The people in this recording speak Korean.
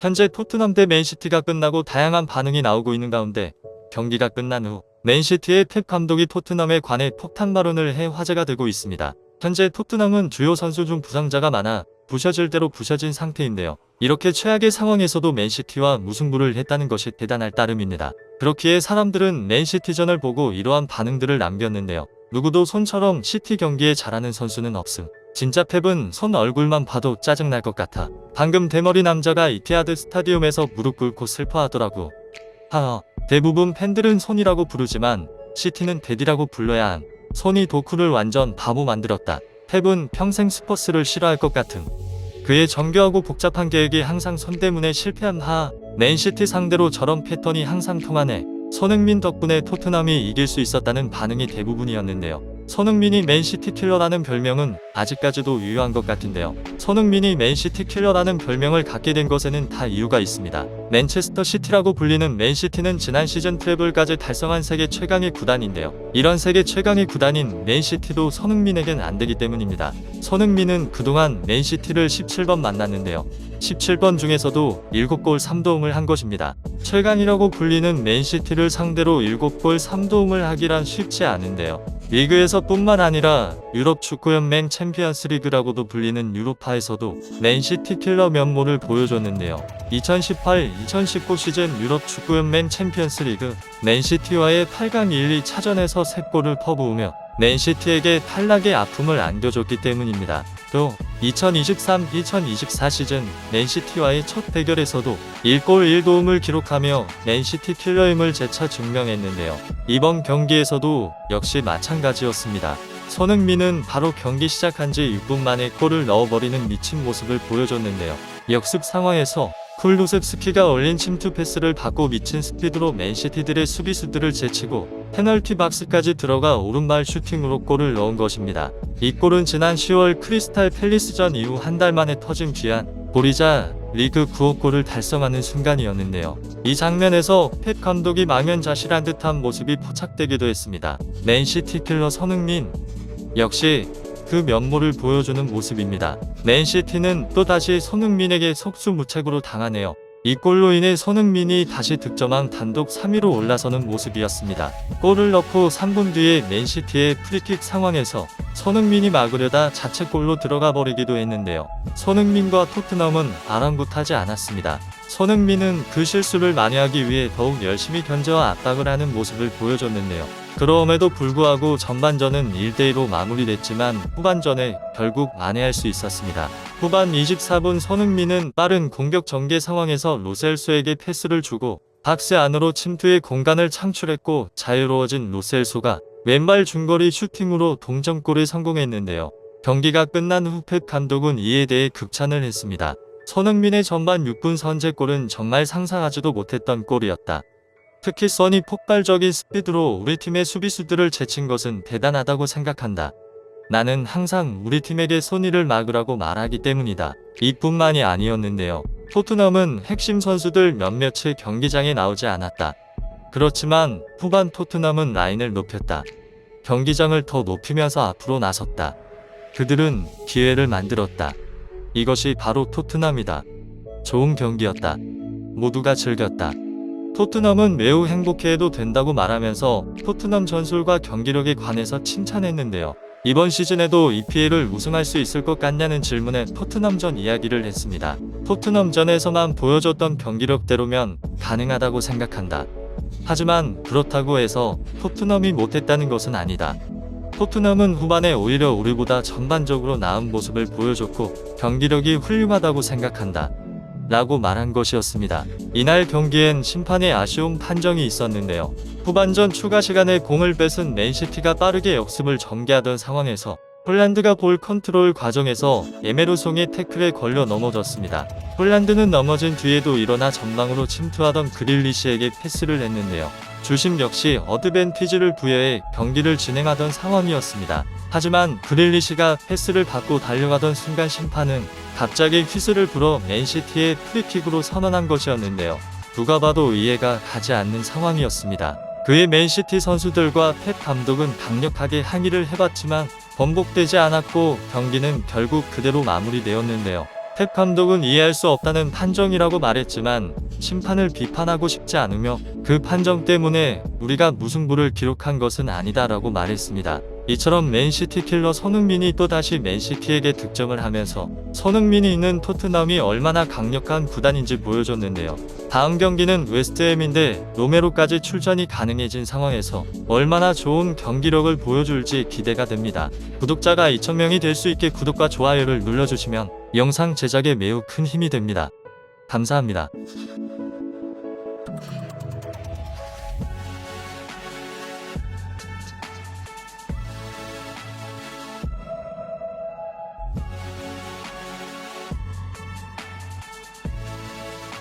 현재 토트넘 대 맨시티가 끝나고 다양한 반응이 나오고 있는 가운데 경기가 끝난 후 맨시티의 펩 감독이 토트넘에 관해 폭탄 발언을 해 화제가 되고 있습니다. 현재 토트넘은 주요 선수 중 부상자가 많아 부셔질 대로 부셔진 상태인데요. 이렇게 최악의 상황에서도 맨시티와 무승부를 했다는 것이 대단할 따름입니다. 그렇기에 사람들은 맨시티전을 보고 이러한 반응들을 남겼는데요. 누구도 손처럼 시티 경기에 잘하는 선수는 없음. 진짜 펩은 손 얼굴만 봐도 짜증날 것 같아. 방금 대머리 남자가 이티하드 스타디움에서 무릎 꿇고 슬퍼하더라고. 하하. 대부분 팬들은 손이라고 부르지만 시티는 데디라고 불러야 함. 손이 도쿠를 완전 바보 만들었다. 펩은 평생 스퍼스를 싫어할 것 같음. 그의 정교하고 복잡한 계획이 항상 손 때문에 실패한 하. 맨시티 상대로 저런 패턴이 항상 통하네. 손흥민 덕분에 토트넘이 이길 수 있었다는 반응이 대부분이었는데요. 손흥민이 맨시티 킬러라는 별명은 아직까지도 유효한 것 같은데요. 손흥민이 맨시티 킬러라는 별명을 갖게 된 것에는 다 이유가 있습니다. 맨체스터 시티라고 불리는 맨시티는 지난 시즌 트래블까지 달성한 세계 최강의 구단인데요. 이런 세계 최강의 구단인 맨시티도 손흥민에겐 안되기 때문입니다. 손흥민은 그동안 맨시티를 17번 만났는데요. 17번 중에서도 7골 3도움을 한 것입니다. 최강이라고 불리는 맨시티를 상대로 7골 3도움을 하기란 쉽지 않은데요. 리그에서 뿐만 아니라 유럽 축구연맹 챔피언스리그라고도 불리는 유로파에서도 맨시티 킬러 면모를 보여줬는데요. 2018-2019 시즌 유럽 축구연맹 챔피언스리그 맨시티와의 8강 1-2차전에서 3골을 퍼부으며 맨시티에게 탈락의 아픔을 안겨줬기 때문입니다. 또 2023-2024 시즌 맨시티와의 첫 대결에서도 1골 1도움을 기록하며 맨시티 킬러임을 재차 증명했는데요. 이번 경기에서도 역시 마찬가지였습니다. 손흥민은 바로 경기 시작한 지 6분 만에 골을 넣어버리는 미친 모습을 보여줬는데요. 역습 상황에서 쿨루셉스키가 올린 침투 패스를 받고 미친 스피드로 맨시티들의 수비수들을 제치고 페널티 박스까지 들어가 오른발 슈팅으로 골을 넣은 것입니다. 이 골은 지난 10월 크리스탈 팰리스전 이후 한 달 만에 터진 귀한 골이자 리그 9호 골을 달성하는 순간이었는데요. 이 장면에서 펩 감독이 망연자실한 듯한 모습이 포착되기도 했습니다. 맨시티 킬러 손흥민 역시 그 면모를 보여주는 모습입니다. 맨시티는 또다시 손흥민에게 속수무책으로 당하네요. 이 골로 인해 손흥민이 다시 득점한 단독 3위로 올라서는 모습이었습니다. 골을 넣고 3분 뒤에 맨시티의 프리킥 상황에서 손흥민이 막으려다 자책골로 들어가 버리기도 했는데요. 손흥민과 토트넘은 아랑곳하지 않았습니다. 손흥민은 그 실수를 만회하기 위해 더욱 열심히 견제와 압박을 하는 모습을 보여줬는데요. 그럼에도 불구하고 전반전은 1대2로 마무리됐지만 후반전에 결국 만회할 수 있었습니다. 후반 24분 손흥민은 빠른 공격 전개 상황에서 로셀소에게 패스를 주고 박스 안으로 침투의 공간을 창출했고 자유로워진 로셀소가 왼발 중거리 슈팅으로 동점골에 성공했는데요. 경기가 끝난 후 펩 감독은 이에 대해 극찬을 했습니다. 손흥민의 전반 6분 선제골은 정말 상상하지도 못했던 골이었다. 특히 선이 폭발적인 스피드로 우리 팀의 수비수들을 제친 것은 대단하다고 생각한다. 나는 항상 우리 팀에게 손이를 막으라고 말하기 때문이다. 이뿐만이 아니었는데요. 토트넘은 핵심 선수들 몇몇이 경기장에 나오지 않았다. 그렇지만 후반 토트넘은 라인을 높였다. 경기장을 더 높이면서 앞으로 나섰다. 그들은 기회를 만들었다. 이것이 바로 토트넘이다. 좋은 경기였다. 모두가 즐겼다. 토트넘은 매우 행복해해도 된다고 말하면서 토트넘 전술과 경기력에 관해서 칭찬했는데요. 이번 시즌에도 EPL을 우승할 수 있을 것 같냐는 질문에 토트넘전 이야기를 했습니다. 토트넘전에서만 보여줬던 경기력대로면 가능하다고 생각한다. 하지만 그렇다고 해서 토트넘이 못했다는 것은 아니다. 토트넘은 후반에 오히려 우리보다 전반적으로 나은 모습을 보여줬고 경기력이 훌륭하다고 생각한다. 라고 말한 것이었습니다. 이날 경기엔 심판의 아쉬운 판정이 있었는데요. 후반전 추가 시간에 공을 뺏은 맨시티가 빠르게 역습을 전개하던 상황에서 홀란드가 볼 컨트롤 과정에서 에메르송의 태클에 걸려 넘어졌습니다. 홀란드는 넘어진 뒤에도 일어나 전방으로 침투하던 그릴리시에게 패스를 했는데요. 주심 역시 어드밴티지를 부여해 경기를 진행하던 상황이었습니다. 하지만 그릴리시가 패스를 받고 달려가던 순간 심판은 갑자기 휘슬을 불어 맨시티의 프리킥으로 선언한 것이었는데요. 누가 봐도 이해가 가지 않는 상황이었습니다. 그의 맨시티 선수들과 펩 감독은 강력하게 항의를 해봤지만 번복되지 않았고 경기는 결국 그대로 마무리되었는데요. 펩 감독은 이해할 수 없다는 판정이라고 말했지만 심판을 비판하고 싶지 않으며 그 판정 때문에 우리가 무승부를 기록한 것은 아니다라고 말했습니다. 이처럼 맨시티 킬러 손흥민이 또다시 맨시티에게 득점을 하면서 손흥민이 있는 토트넘이 얼마나 강력한 구단인지 보여줬는데요. 다음 경기는 웨스트햄인데 로메로까지 출전이 가능해진 상황에서 얼마나 좋은 경기력을 보여줄지 기대가 됩니다. 구독자가 2,000명이 될 수 있게 구독과 좋아요를 눌러주시면 영상 제작에 매우 큰 힘이 됩니다. 감사합니다.